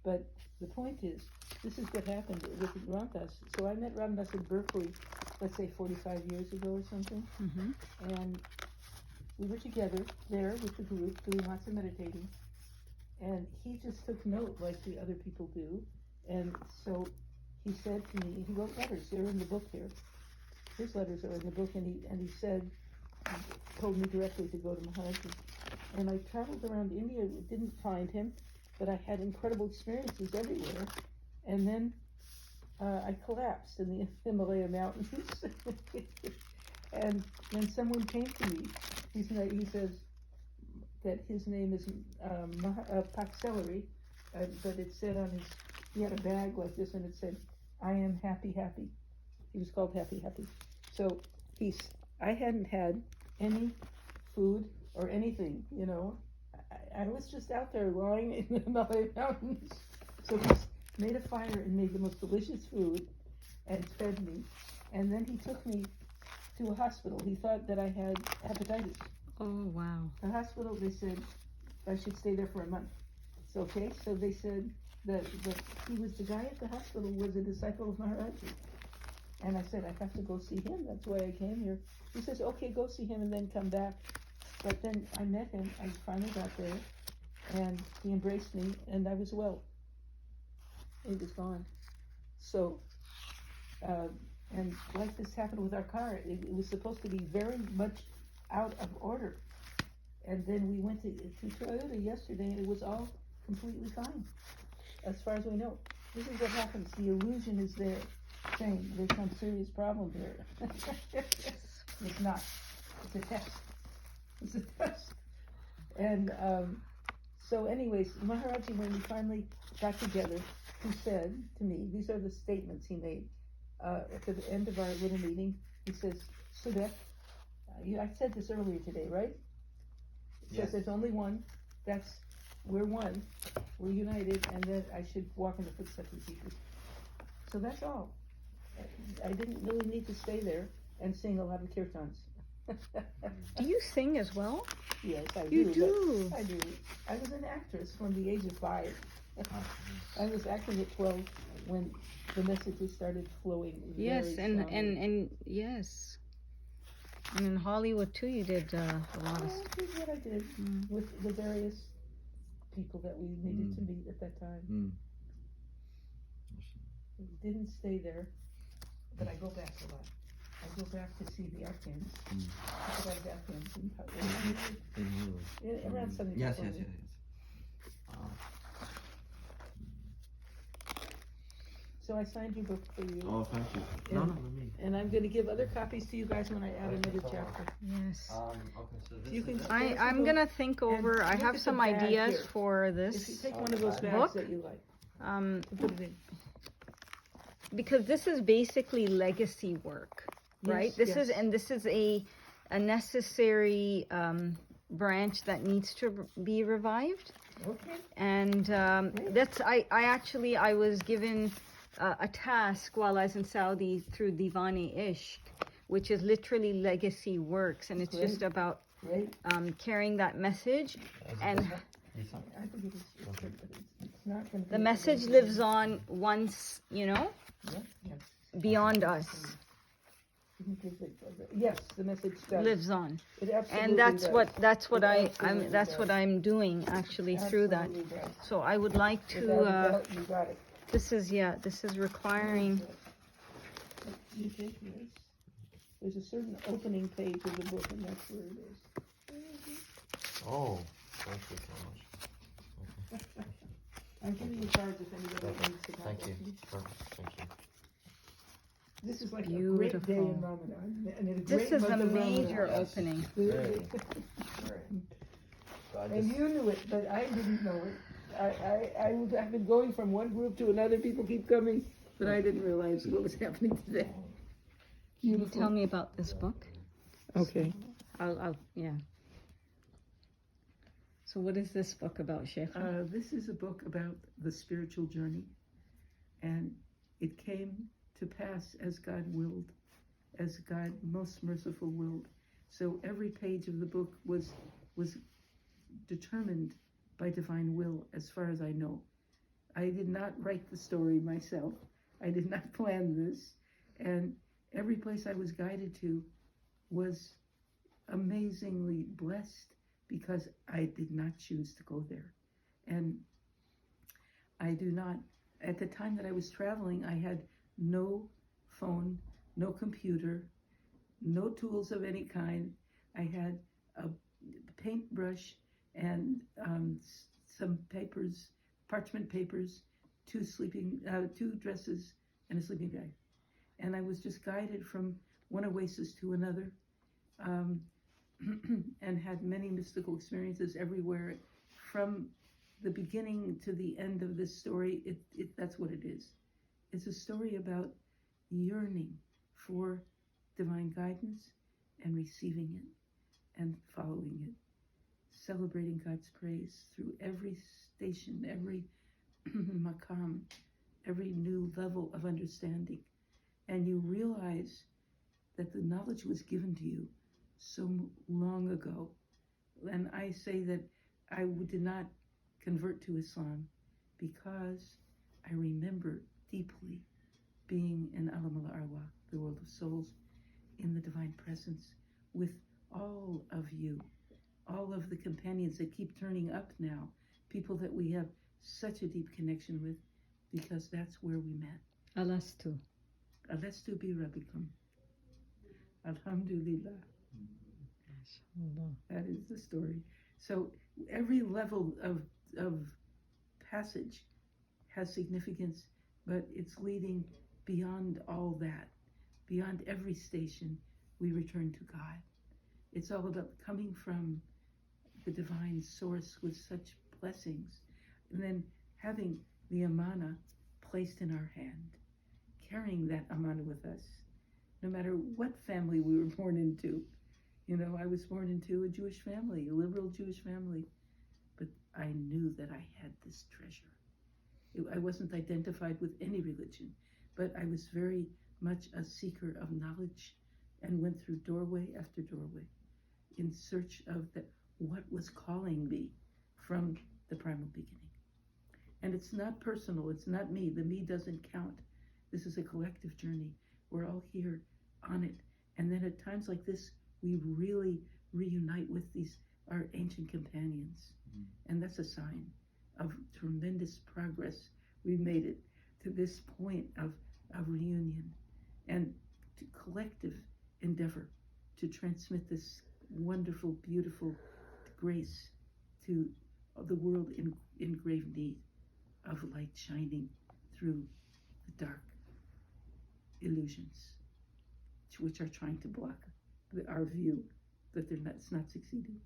But the point is, this is what happened with Ramdas. So I met Ramdas in Berkeley, let's say 45 years ago or something. And we were together there with the group doing lots of meditating. And he just took note like the other people do. And so he said to me, he wrote letters, they're in the book here. His letters are in the book, and he said, told me directly to go to Maharaji. And I traveled around India, didn't find him, but I had incredible experiences everywhere. And then I collapsed in the Himalaya mountains. And then someone came to me. He says that his name is Pak Celery, but it said on his, he had a bag like this, and it said, I am happy, happy. He was called Happy, Happy. So I hadn't had any food or anything, you know. I was just out there lying in the Himalaya mountains. So he made a fire and made the most delicious food and fed me. And then he took me to a hospital. He thought that I had hepatitis. Oh, wow. The hospital, they said I should stay there for a month. It's okay. So they said that the guy at the hospital was a disciple of Maharaji. And I said, I have to go see him. That's why I came here. He says, okay, go see him and then come back. But then I met him. I finally got there. And he embraced me, and I was well. He was gone. So, and like this happened with our car, it was supposed to be very much out of order. And then we went to Toyota yesterday, and it was all completely fine, as far as we know. This is what happens. The illusion is there, saying there's some serious problem here. It's not. It's a test. It's a test. And so anyways, Maharaji, when we finally got together, he said to me, these are the statements he made at the end of our little meeting. He says, Sudek, I said this earlier today, right? He says there's only one. We're one. We're united, and that I should walk in the footsteps of Jesus. So that's all. I didn't really need to stay there and sing a lot of kirtans. Do you sing as well? Yes, I You do. I do. I was an actress from the age of 5. I was acting at 12 when the messages started flowing. Yes, and yes. And in Hollywood too, you did a lot of stuff. I did what I did with the various people that we needed to meet at that time. Didn't stay there, but I go back a lot. I go back to see the Afghans. I got Afghans in around 70. Yes. So I signed your book for you. Oh, thank you. And, no, me. And I'm going to give other copies to you guys when I add another chapter. Yes. Okay, so this You can. I'm gonna think over. I look have at some the bag ideas here. for If you this take one of those bags book, that you like, put it in. because this is basically legacy work, right? Yes, This is a necessary branch that needs to be revived. Okay. And I was given a task while I was in Saudi through Divani Ishq, which is literally legacy works, and it's Great. just about Great. carrying that message, and I think it is. It's not going to the message lives on once, Yes. beyond us, Yes, the message does. lives on, It absolutely and that's does. what I'm doing actually through that. Absolutely does. So I would like Without a to. doubt, you got it. This is requiring. You take this. There's a certain opening page of the book, and that's where it is. Oh, thank you so much. I'm giving you cards if anybody needs to Thank you. contact me. Perfect. Thank you. This is like a great day in Beautiful. Ramadan. And a This great is a month of major Ramadan. opening. Very. So I And just, you knew it, but I didn't know it. I've been going from one group to another. People keep coming, but I didn't realize what was happening today. Can you tell me about this book? Okay. Yeah. So what is this book about, Sheikha? This is a book about the spiritual journey, and it came to pass as God willed, as God most merciful willed. So every page of the book was determined by divine will, as far as I know. I did not write the story myself. I did not plan this. And every place I was guided to was amazingly blessed because I did not choose to go there. And I do not, at the time that I was traveling, I had no phone, no computer, no tools of any kind. I had a paintbrush and some papers, parchment papers, two dresses, and a sleeping bag. And I was just guided from one oasis to another, and had many mystical experiences everywhere. From the beginning to the end of this story, that's what it is. It's a story about yearning for divine guidance and receiving it and following it, celebrating God's praise through every station, every makam, every new level of understanding. And you realize that the knowledge was given to you so long ago. And I say that I did not convert to Islam because I remember deeply being in Alam al-Arwah, the world of souls, in the divine presence with all of you, all of the companions that keep turning up now, people that we have such a deep connection with, because that's where we met. Alastu. Alastu bi Rabbikum. Alhamdulillah. That is the story. So every level of passage has significance, but it's leading beyond all that. Beyond every station, we return to God. It's all about coming from the divine source with such blessings, and then having the amana placed in our hand, carrying that amana with us, no matter what family we were born into. You know, I was born into a Jewish family, a liberal Jewish family, but I knew that I had this treasure. I wasn't identified with any religion, but I was very much a seeker of knowledge and went through doorway after doorway in search of what was calling me from the primal beginning. And it's not personal, it's not me. The me doesn't count. This is a collective journey. We're all here on it. And then at times like this, we really reunite with our ancient companions. And that's a sign of tremendous progress. We've made it to this point of reunion and to collective endeavor to transmit this wonderful, beautiful grace to the world in grave need of light shining through the dark illusions which are trying to block our view, but it's not succeeding.